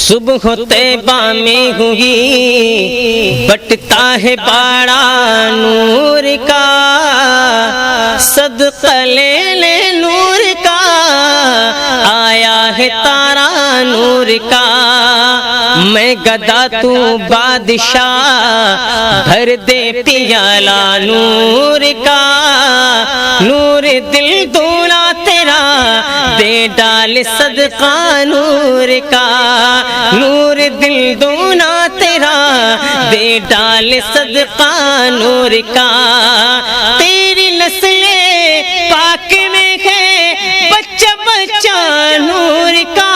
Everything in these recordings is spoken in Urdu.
صبح طیبہ میں ہوئی بٹتا ہے باڑا نور کا، صدقہ لے لے نور کا، آیا ہے تارا نور کا۔ میں گدا تو بادشاہ، بھر دے پیالہ نور کا، نور دل دونا تیرا، دے ڈال صدقہ نور کا، نور دل دونا تیرا، دے ڈال صدقہ نور کا۔ تیری نسل پاک میں ہے بچہ بچہ نور کا،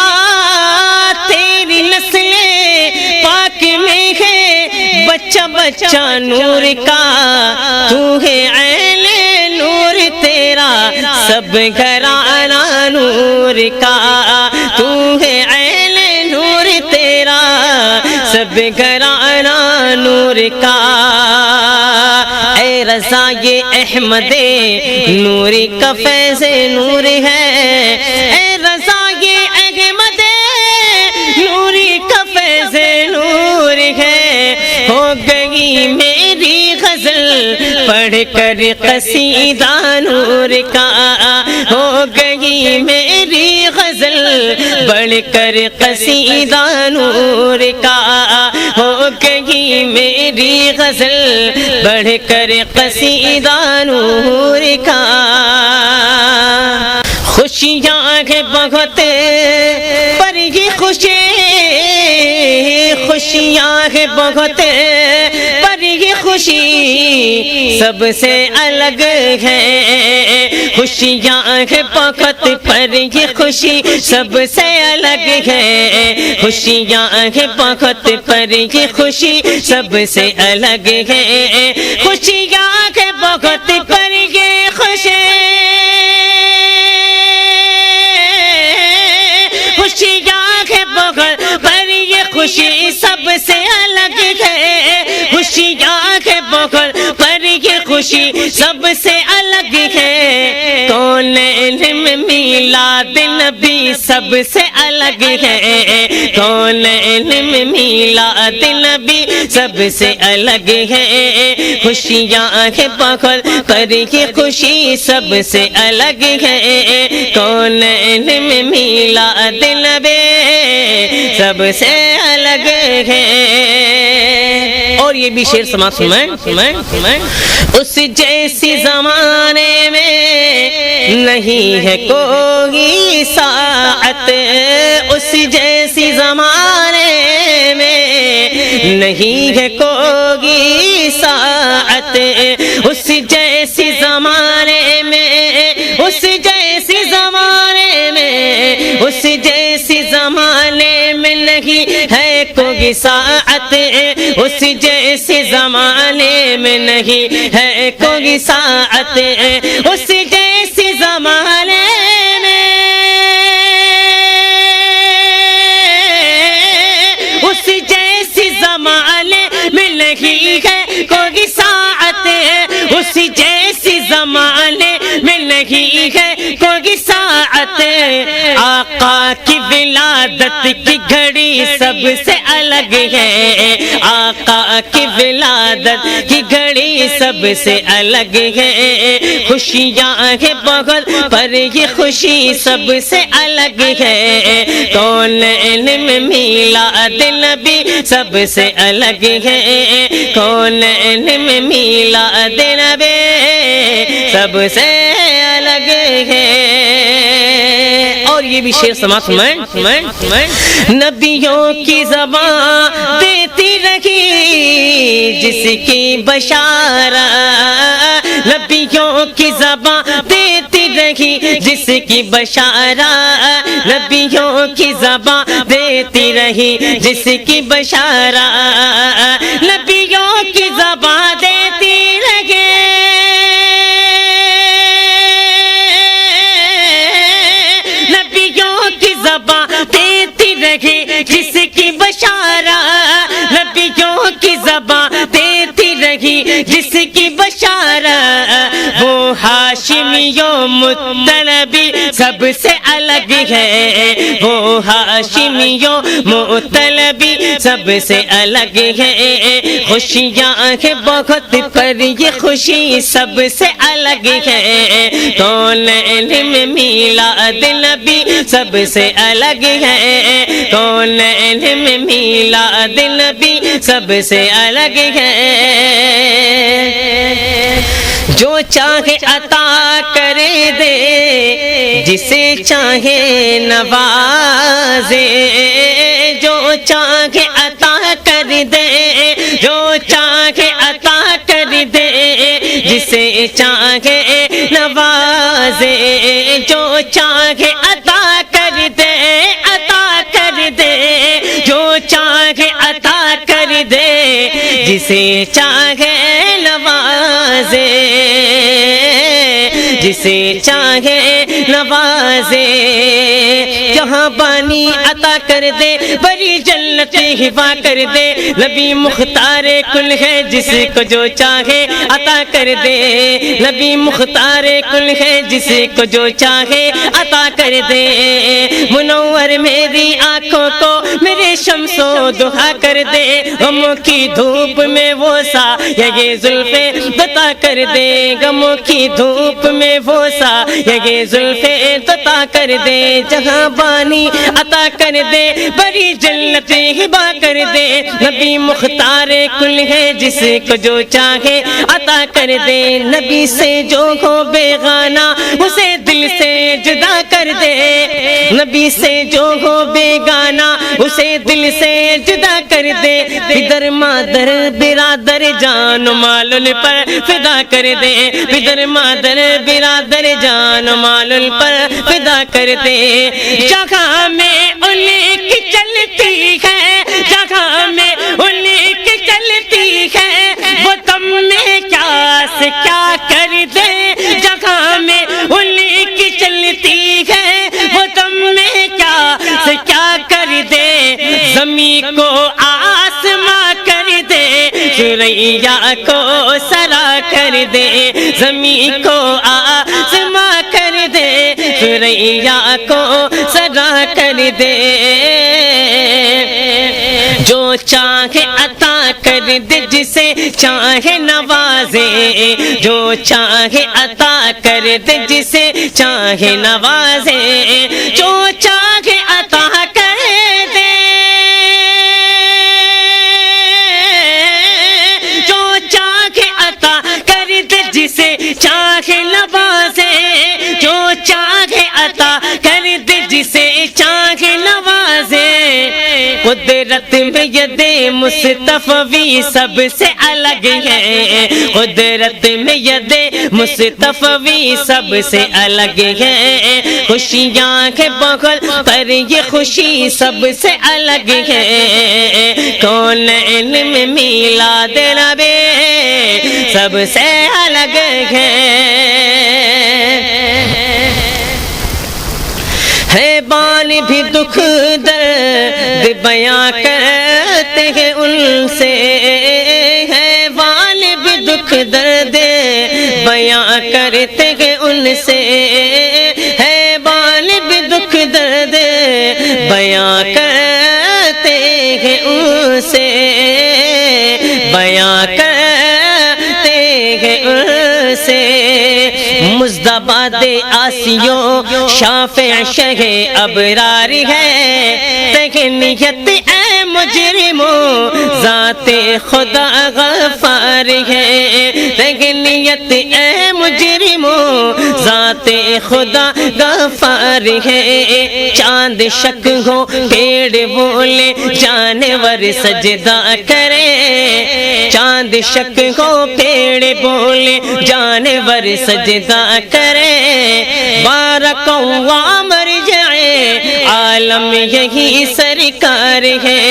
تیری نسل پاک میں ہے بچہ بچہ نور کا۔ تو ہے عین نور تیرا، سب گھرانہ نور کا، تو ہے عین نور تیرا، سب گھرانہ نور کا۔ اے رضا یہ احمد نوری کا فیض نور ہے، اے رضا یہ احمد نوری کا فیض نور ہے۔ ہو گئی میری غزل پڑھ کر قصیدہ نور کا، ہو گئی میری غزل پڑھ کر قصیدہ نور کا، ہو گئی میری غزل پڑھ کر قصیدہ نور کا۔ خوشیاں ہیں بہت پر یہ خوشی، خوشیاں ہیں بہت پر یہ خوشی سب سے الگ ہے، خوشیاں ہیں بہت پر یہ خوشی سب سے الگ ہے، خوشیاں ہیں بہت پر یہ خوشی سب سے الگ ہے، خوشیاں ہیں بہت پر یہ خوشی، خوشیاں ہیں بہت پر یہ خوشی سب سے الگ ہے، خوشیاں ہیں بہت پر یہ خوشی سب سے الگ ہے۔ کونین میں میلاد نبی سب سے الگ ہے، کونین میں میلاد نبی سب سے الگ ہے، خوشیاں ہیں بہت پر یہ خوشی سب سے الگ ہے، کونین میں میلاد نبی سب سے الگ ہے۔ اور یہ بھی شعر سماعت سنائیں۔ اس جیسی زمانے میں نہیں ہے کوئی ساعت، اس جیسی زمانے میں نہیں ہے کوئی ساعت، اس جیسی زمانے میں، اس جیسی زمانے میں، اس جیسی زمانے میں نہیں ہے کوئی ساعت، اس جیسی زمانے میں نہیں ہے کوئی ساعت، اس جیسی زمانے میں، اس جیسی زمانے میں نہیں ہے کوئی ساعت، اس جیسی زمانے میں نہیں ہے کوئی ساعت۔ آقا کی ولادت کی گھڑی سب سے الگ ہے، آقا کی ولادت کی گھڑی سب سے الگ ہے، خوشیاں ہیں بہت پر یہ خوشی سب سے الگ ہے، کونین میں میلاد نبی سب سے الگ ہے، کونین میں میلاد نبی سب سے الگ ہے۔ اور یہ بھی شعر سماعت سنائیں۔ نبیوں کی زبان دیتی رہی جس کی بشارت، نبیوں کی زبان دیتی رہی جس کی بشارت، نبیوں کی زبان دیتی رہی جس کی بشارت، نبیوں کی زبان دیتی رہی، دیتی رہی جس کی بشارت، نبیوں کی زبان دیتی رہی جس کی بشارت، وہ ہاشمی ہاشمیوں مطلبی سب سے الگ ہے، وہ ہاشمیوں مطلبی سب سے الگ ہے، خوشیاں ہیں بہت پر یہ خوشی سب سے الگ ہے، کونین میں میلاد نبی سب سے الگ ہے، کونین میں میلاد نبی سب سے الگ ہے، جو چاہے عطا کر دے جسے چاہے نوازے، جو چاہے عطا کر دے، جو چاہے عطا کر دے جسے چاہے نوازے، جو چاہے عطا کر دے، عطا کر دے، جو چاہے عطا کر دے جسے چاہے نوازے، جسے چاہے نوازے، جہاں بانی عطا کر دے، بڑی جنت ہبا کر دے، نبی مختار کل ہے جس کو جو چاہے عطا کر دے، نبی مختار کل ہے جس کو جو چاہے عطا کر دے، منور میری آنکھوں کو میرے شمس و ضحیٰ کر دے، غموں کی دھوپ میں وہ سا یہ زلفیں عطا کر دے، غموں کی دھوپ میں وہ سا یہ زلفیں عطا کر دے، جہاں بانی عطا کر دے، بڑی جنت ہبا کر دے، نبی مختار کل ہے جس کو جو چاہے عطا کر دے، نبی سے جو ہو بیگانہ اسے دل سے جدا کر دے، نبی سے جو ہو بیگانہ اسے دل سے جدا کر دے، پدر مادر برادر جان و مال پر فدا کر دے، پدر مادر برادر جان و مال پر فدا کر دے، جگہ میں الیک چلتی ہے، جگہ میں الیک چلتی ہے، وہ تم میں کیا سے کیا کر دے، جگہ میں الیک چلتی ہے، وہ تم میں کیا سے کیا کر دے، زمین کو آسماں کر دے، سریا کو سرا کر دے، زمین کو آسماں کر دے، سریا کو سرا کر دے، جو چاہے عطا کر دے جسے چاہے نوازے، جو چاہے عطا کر دے جسے چاہے نوازے، جو چاہے عطا کر دے، جو چاہے عطا کر دے جسے چاہے نوازے، جو چاہے عطا کر دے جسے چاہے نوازے، قدرت میں ید مصطفی سب سے الگ ہے، قدرت میں ید مصطفی سب سے الگ ہے، خوشیاں کے بغل پر یہ خوشی سب سے الگ ہے، کونین میں میلاد نبی سب سے الگ ہے، بال بھی دکھ درد بیاں کرتے ہیں ان سے، ہے بال بھی دکھ درد بیاں کرتے ہیں ان سے، ہے بال بھی دکھ درد بیاں کرتے ہیں ان سے، بیاں کرتے ہیں ان سے، مزدباد آسیوں شافع شہ ابرار ہے، تہنیت اے مجرموں ذات خدا غفار ہے، تہنیت اے مجرموں ذات خدا غفار ہے، چاند شک ہو پیڑ بولے جانور سجدہ کرے، چاند شک ہو پیڑ بولے جانور سجدہ کرے، بارک اللہ مرجعے عالم یہی سرکار ہے،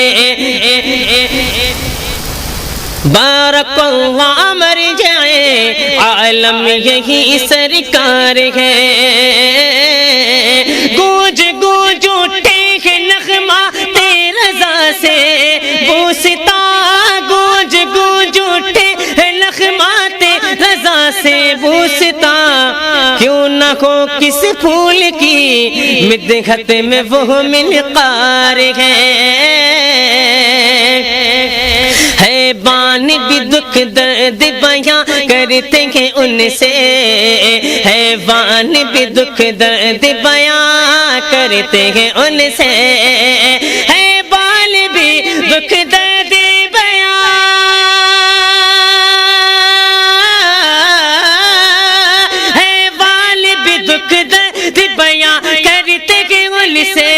بارک اللہ مرجعے عالم یہی سرکار ہے، گونج گونج اٹھے ہیں نغمہ رضا سے بوستا، گونج گونج اٹھے ہیں نغمات رضا سے بوستا، کیوں ہو کس پھول کی مدحت میں وہ منقار ہے بان بھی دکھ درد بیاں کرتے ہیں ان سے، ہے بان بھی دکھ درد بیاں کرتے ہیں ان سے، ہے بان بھی دکھ درد بیاں، ہے بان بھی دکھ درد بیاں کرتے ہیں ان سے،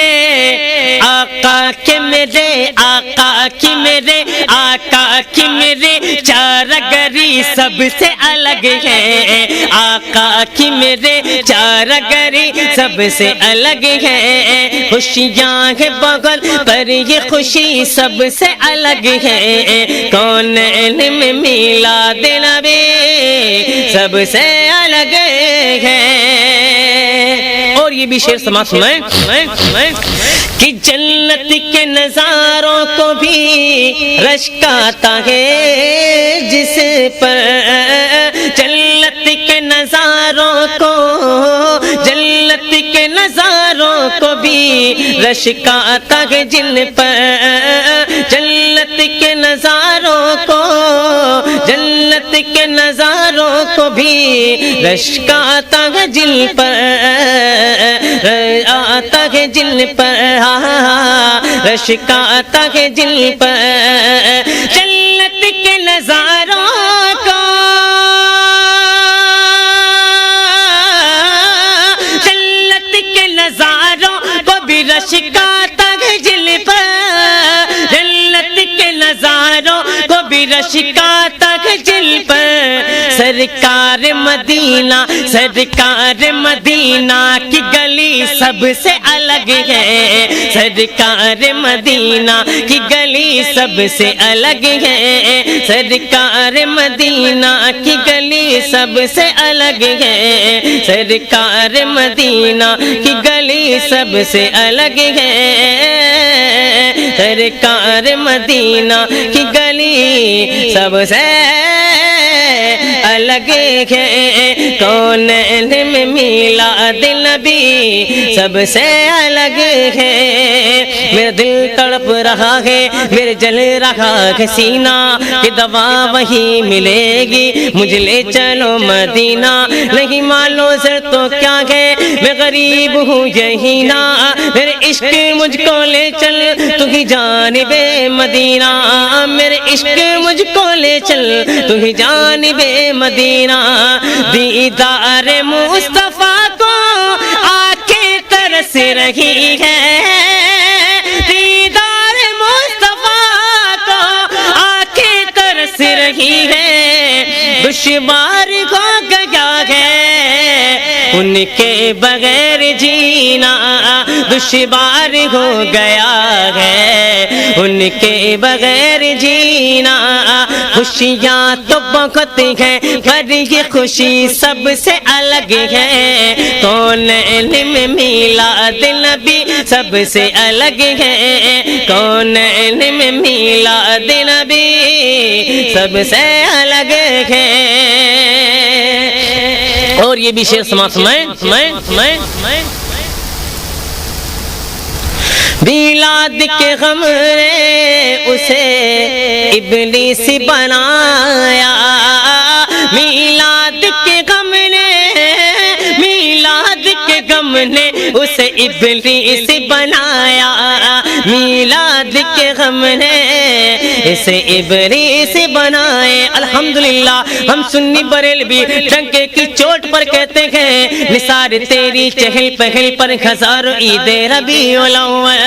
آقا کے میرے آقا کی میرے آقا کی میرے چارگری سب سے الگ ہے، آقا کی میرے چارگری سب سے الگ ہے، خوشیاں ہیں بغل پر یہ خوشی سب سے الگ ہے، کونین میں میلاد نبی سب سے الگ ہے۔ اور یہ بھی شعر سماعت سنائیں کہ جنت کے نظاروں کو بھی رشک آتا ہے جس پر، جنت کے نظاروں کو، جنت کے نظاروں کو بھی رشک آتا ہے جن پر، جنت کے نظاروں کو، جنت کے نظاروں کو بھی رشک آتا ہے جن پر، آتا ہے جن پر، رشک آتا ہے جن پر، جنت کے نظاروں کو، جنت کے نظاروں کو بھی رشک آتا ہے جن پر، جنت کے نظاروں کو بھی رشک آتا ہے جن پر، سرکار مدینہ، سرکار مدینہ کی گلی سب سے الگ ہے، سرکار مدینہ کی گلی سب سے الگ ہے، سرکار مدینہ کی گلی سب سے الگ ہے، سرکار مدینہ کی گلی سب سے الگ ہے، سرکار مدینہ کی گلی سب سے الگ ہے، کونین میں میلاد نبی سب سے الگ ہے، میرا دل تڑپ رہا ہے، میرے جل رہا ہے سینہ کہ دوا وہی ملے گی، مجھے لے چلو مدینہ، نہیں مالو سر تو کیا ہے، میں غریب ہوں یہی نا، میرے عشق مجھ کو لے چل تو ہی جانب مدینہ، میرے عشق مجھ کو لے چل تو ہی جانب مدینہ، دیدار مصطفیٰ کو آنکھیں ترس رہی ہے، دیدار مصطفیٰ کو آنکھیں ترس رہی ہے، دشوار ہو گیا ہے ان کے بغیر جینا، دشوار ہو گیا ہے ان کے بغیر جینا، خوشیاں تو بہت ہیں پر یہ خوشی سب سے الگ ہے، کونین میں میلاد نبی سب سے الگ ہے، کونین میں میلاد نبی سب سے الگ ہے۔ اور یہ بھی شعر سماعت سنائیں، میلاد کے غم نے اسے ابلیس بنایا، میلاد کے غم نے، میلاد کے غم نے اسے ابلیس بنایا، میلاد کے غم نے اسے ابلیس بنائے۔ الحمدللہ ہم سنی بریلوی ڈنکے کی چوٹ پر کہتے ہیں، نثار تیری چہل پہل پر ہزاروں عید ربیع الاول،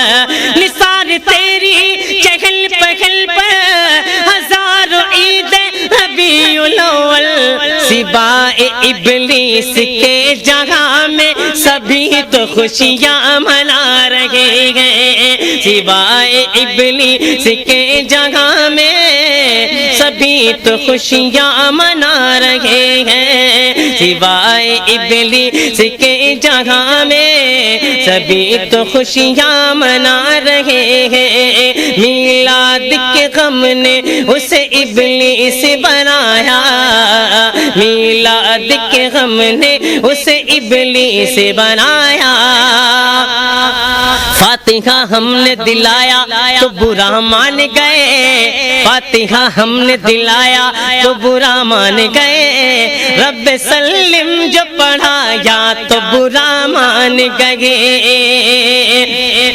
نثار تیری چہل پہل پر ہزاروں عید ربیع الاول، سوائے ابلیس کے جہاں میں سبھی تو خوشیاں منا رہے ہیں، سوائے ابلیس کے جہاں میں سبھی تو خوشیاں منا رہے ہیں، سوائے ابلیس کے جہاں میں سبھی تو خوشیاں منا رہے ہیں، میلاد میلاد کے غم نے اسے ابلیس بنایا، میلاد کے غم نے اسے ابلیس بنایا۔ فاتحہ ہم نے دلایا تو برا مان گئے، فاتحہ ہم نے دلایا تو برا مان گئے، رب سلم جو پڑھایا تو برا مان گئے۔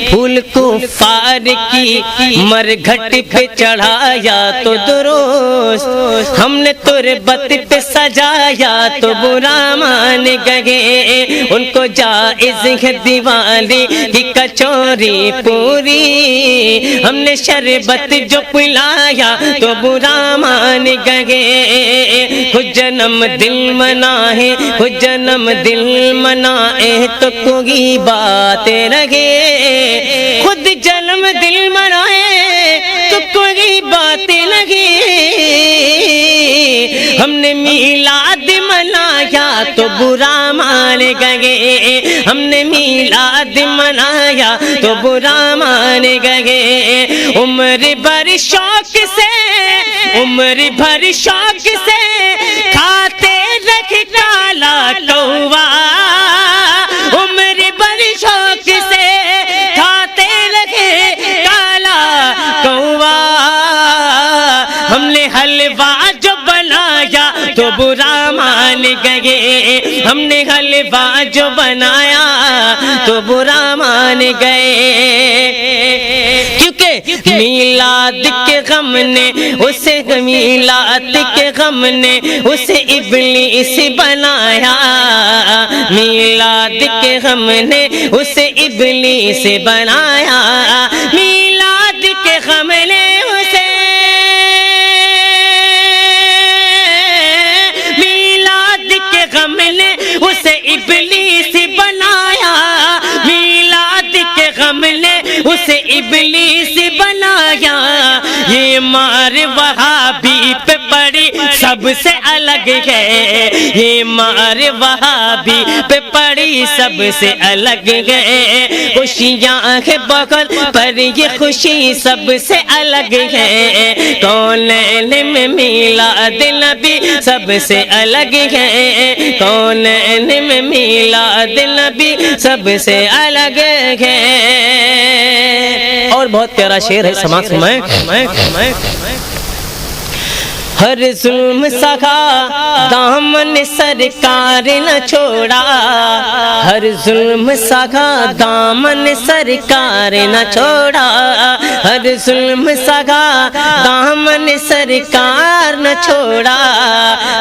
پھول کفار کی مرگھٹ پہ چڑھایا تو درست، ہم نے تربت پہ سجایا تو برا مان گئے، ان کو جائز ہے دیوالی کی کچوری پوری، ہم نے شربت جو پلایا تو برا مان گئے۔ خود جنم دل منائے، خود جنم دل منائے تو کوئی بات لگے، خود جنم دل منائے تو کوئی بات لگے، ہم نے میلاد منایا تو برا مان گئے، ہم نے میلاد منایا تو برا مان گئے۔ عمر بھر شوق سے، عمر بھر شوق سے کھاتے رکھ کالا کوا، عمر بھر شوق سے کھاتے رکھے کالا کوا، ہم نے حلوہ جو بنایا تو برا مان گئے، ہم نے حلوہ جو بنایا تو برا مان گئے، کیونکہ میلاد کے غم نے اسے، میلاد کے غم نے اسے ابلیس بنایا، میلاد کے غم نے اسے ابلیس بنایا، میلاد کے غم نے اسے، میلاد کے غم نے اسے ابلیس بنایا، میلاد کے غم نے اسے ابلیس بنایا۔ یہ مار وہابی پہ پڑی سب سے الگ ہے، یہ مار وہابی پہ پڑی سب سے الگ ہے، خوشیاں ہیں بغل پر یہ خوشی سب سے الگ ہے، کونین میں میلاد نبی سب سے الگ ہے، کونین میں میلاد نبی سب سے الگ ہے۔ اور بہت پیارا شعر ہے، سماعت فرمائیں۔ ہر ظلم سکا دامن سرکار نہ چھوڑا، ہر ظلم سکا دامن سرکار نہ چھوڑا، ہر ظلم سکا دامن سرکار نہ چھوڑا،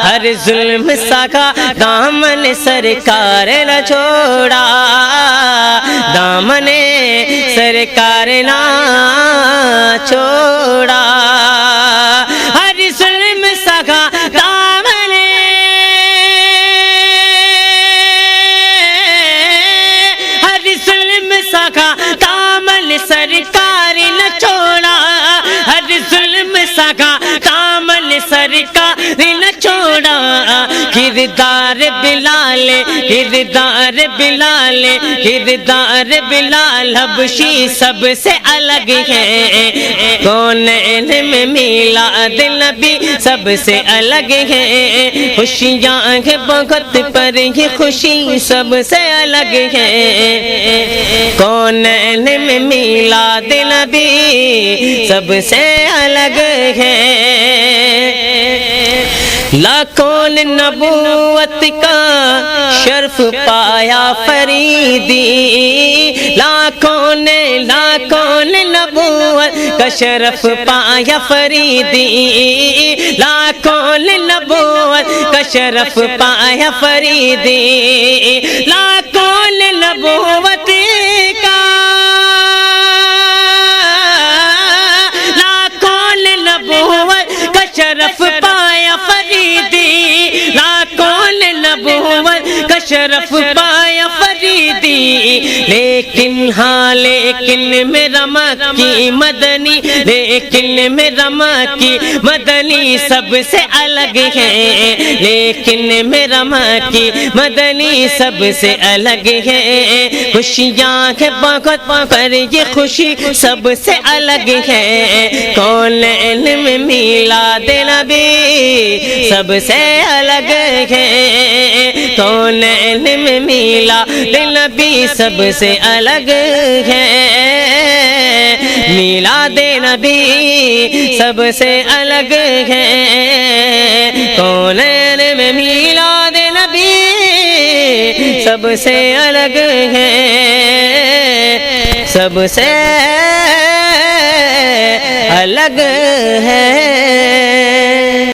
ہر ظلم سکا دامن سرکار نہ چھوڑا، دامن سرکار نہ چھوڑا، ہر ظلم سکا دامن، ہر ظلم سکا دامن سرکار نہ چھوڑا، ہر ظلم سکا دامن سرکار نہ چھوڑا، کردار بلال، کردار بلال، کردار بلال حبشی سب سے الگ ہے، کونین میں میلاد نبی سب سے الگ ہے، خوشیاں ہیں بہت پر یہ خوشی سب سے الگ ہے، کونین میں میلاد نبی سب سے الگ ہے۔ لاکھوں نے نبوت کا شرف پایا فریدی، لاکھوں نے نبوت کا شرف پایا فریدی، لاکھوں نے نبوت کا شرف پایا فریدی، لاکھوں نے نبوت کا، لاکھوں نے نبوت کا شرف پایا فریدی، لاکھوں نے نبوت کا شرف پایا فریدی، لیکن ہاں لیکن میرا مکی مدنی، لیکن میرا مکی مدنی سب سے الگ ہے، لیکن میرا مکی مدنی سب سے الگ ہے، خوشیاں ہے بہت پر یہ خوشی سب سے الگ ہے، کونین میں میلاد نبی سب سے الگ ہے، کونین میں میلاد نبی سب سے الگ ہے، میلاد نبی سب سے الگ ہے، کونین میں میلاد نبی سب سے الگ ہے، سب سے